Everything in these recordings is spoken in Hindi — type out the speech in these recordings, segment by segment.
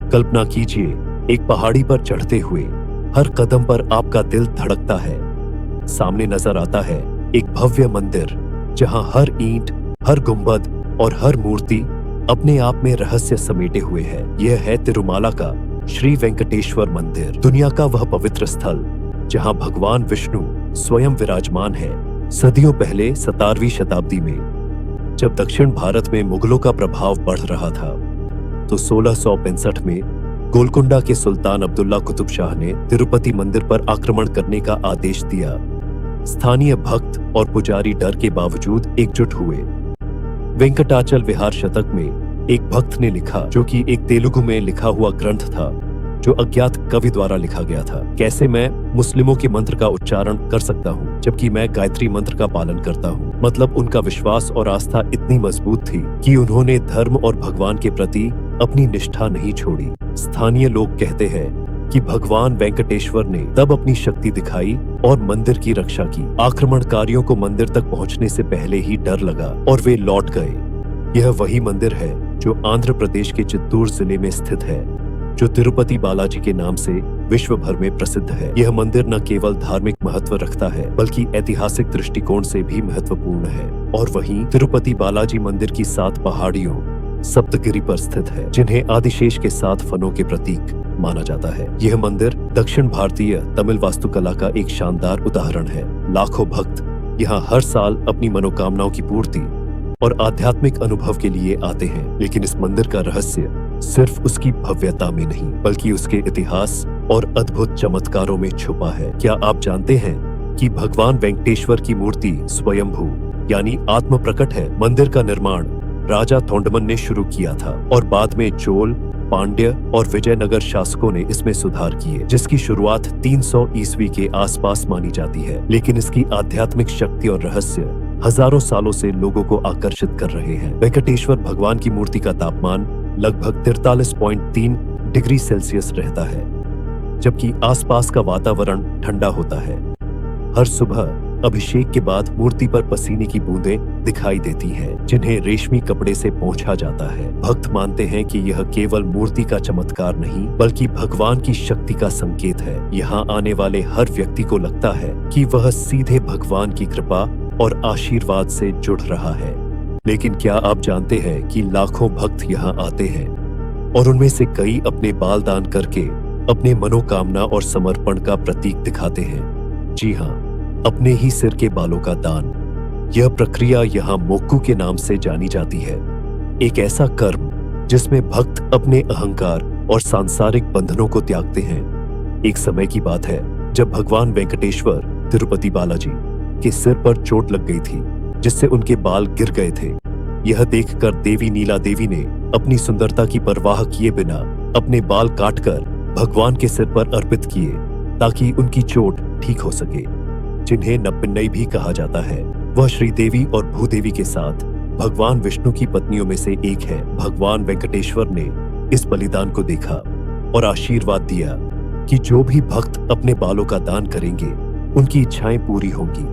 कल्पना कीजिए, एक पहाड़ी पर चढ़ते हुए हर कदम पर आपका दिल धड़कता है। सामने नजर आता है एक भव्य मंदिर, जहां हर ईंट, हर गुंबद और हर मूर्ति अपने आप में रहस्य समेटे हुए है। यह है तिरुमाला का श्री वेंकटेश्वर मंदिर, दुनिया का वह पवित्र स्थल जहां भगवान विष्णु स्वयं विराजमान है। सदियों पहले 17वीं शताब्दी में जब दक्षिण भारत में मुगलों का प्रभाव बढ़ रहा था, तो 1665 में गोलकुंडा के सुल्तान अब्दुल्ला कुतुब शाह ने तिरुपति मंदिर पर आक्रमण करने का आदेश दिया। स्थानीय भक्त और पुजारी डर के बावजूद एकजुट हुए। वेंकटाचल विहार शतक में एक भक्त ने लिखा, जो कि एक तेलुगु में लिखा हुआ ग्रंथ था, जो अज्ञात कवि द्वारा लिखा गया था। कैसे मैं मुस्लिमों के मंत्र का उच्चारण कर सकता हूँ जबकि मैं गायत्री मंत्र का पालन करता हूँ। मतलब उनका विश्वास और आस्था इतनी मजबूत थी कि उन्होंने धर्म और भगवान के प्रति अपनी निष्ठा नहीं छोड़ी। स्थानीय लोग कहते हैं कि भगवान वेंकटेश्वर ने तब अपनी शक्ति दिखाई और मंदिर की रक्षा की। आक्रमणकारियों को मंदिर तक पहुंचने से पहले ही डर लगा और वे लौट गए। यह वही मंदिर है जो आंध्र प्रदेश के चित्तूर जिले में स्थित है, जो तिरुपति बालाजी के नाम से विश्व भर में प्रसिद्ध है। यह मंदिर न केवल धार्मिक महत्व रखता है, बल्कि ऐतिहासिक दृष्टिकोण से भी महत्वपूर्ण है। और वहीं तिरुपति बालाजी मंदिर की 7 पहाड़ियों सप्तगिरी पर स्थित है, जिन्हें आदिशेष के 7 फनों के प्रतीक माना जाता है। यह मंदिर दक्षिण भारतीय तमिल वास्तुकला का एक शानदार उदाहरण है। लाखों भक्त यहाँ हर साल अपनी मनोकामनाओं की पूर्ति और आध्यात्मिक अनुभव के लिए आते हैं। लेकिन इस मंदिर का रहस्य सिर्फ उसकी भव्यता में नहीं, बल्कि उसके इतिहास और अद्भुत चमत्कारों में छुपा है। क्या आप जानते हैं कि भगवान वेंकटेश्वर की मूर्ति स्वयंभू यानी आत्म प्रकट है? मंदिर का निर्माण राजा थोंडमन ने शुरू किया था और बाद में चोल, पांड्य और विजयनगर शासकों ने इसमें सुधार किए, जिसकी शुरुआत 300 ईस्वी के आसपास मानी जाती है। लेकिन इसकी आध्यात्मिक शक्ति और रहस्य हजारों सालों से लोगों को आकर्षित कर रहे हैं। वेंकटेश्वर भगवान की मूर्ति का तापमान लगभग 43.3 डिग्री सेल्सियस रहता है, जबकि आसपास का वातावरण ठंडा होता है। हर सुबह अभिषेक के बाद मूर्ति पर पसीने की बूंदें दिखाई देती हैं, जिन्हें रेशमी कपड़े से पोंछा जाता है। भक्त मानते हैं कि यह केवल मूर्ति का चमत्कार नहीं, बल्कि भगवान की शक्ति का संकेत है। यहाँ आने वाले हर व्यक्ति को लगता है कि वह सीधे भगवान की कृपा और आशीर्वाद से जुड़ रहा है। लेकिन क्या आप जानते हैं कि लाखों भक्त यहाँ आते हैं और उनमें से कई अपने बाल दान करके अपने मनोकामना और समर्पण का प्रतीक दिखाते हैं। जी हाँ, अपने ही सिर के बालों का दान। यह प्रक्रिया यहाँ मोक्कू के नाम से जानी जाती है, एक ऐसा कर्म जिसमें भक्त अपने अहंकार और सांसारिक बंधनों को त्यागते हैं। एक समय की बात है जब भगवान वेंकटेश्वर तिरुपति बालाजी के सिर पर चोट लग गई थी, जिससे उनके बाल गिर गए थे। यह देखकर देवी नीला देवी ने अपनी सुंदरता की परवाह किए बिना अपने बाल काटकर भगवान के सिर पर अर्पित किए, ताकि उनकी चोट ठीक हो सके, जिन्हें नप्पिन्नई भी कहा जाता है। वह श्रीदेवी और भूदेवी के साथ भगवान विष्णु की पत्नियों में से एक है। भगवान वेंकटेश्वर ने इस बलिदान को देखा और आशीर्वाद दिया कि जो भी भक्त अपने बालों का दान करेंगे, उनकी इच्छाएं पूरी होंगी।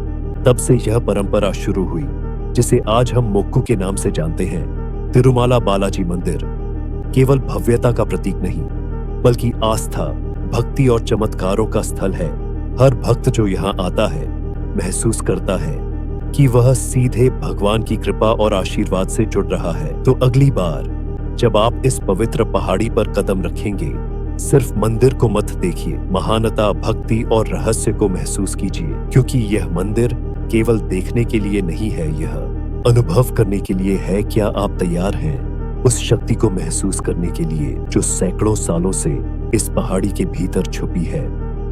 तब से यह परंपरा शुरू हुई, जिसे आज हम मोक्कू के नाम से जानते हैं। तिरुमाला बालाजी मंदिर केवल भव्यता का प्रतीक नहीं, बल्कि आस्था, भक्ति और चमत्कारों का स्थल है। हर भक्त जो यहाँ आता है महसूस करता है कि वह सीधे भगवान की कृपा और आशीर्वाद से जुड़ रहा है। तो अगली बार जब आप इस पवित्र पहाड़ी पर कदम रखेंगे, सिर्फ मंदिर को मत देखिए, महानता, भक्ति और रहस्य को महसूस कीजिए, क्योंकि यह मंदिर केवल देखने के लिए नहीं है, यह अनुभव करने के लिए है। क्या आप तैयार हैं उस शक्ति को महसूस करने के लिए जो सैकड़ों सालों से इस पहाड़ी के भीतर छुपी है?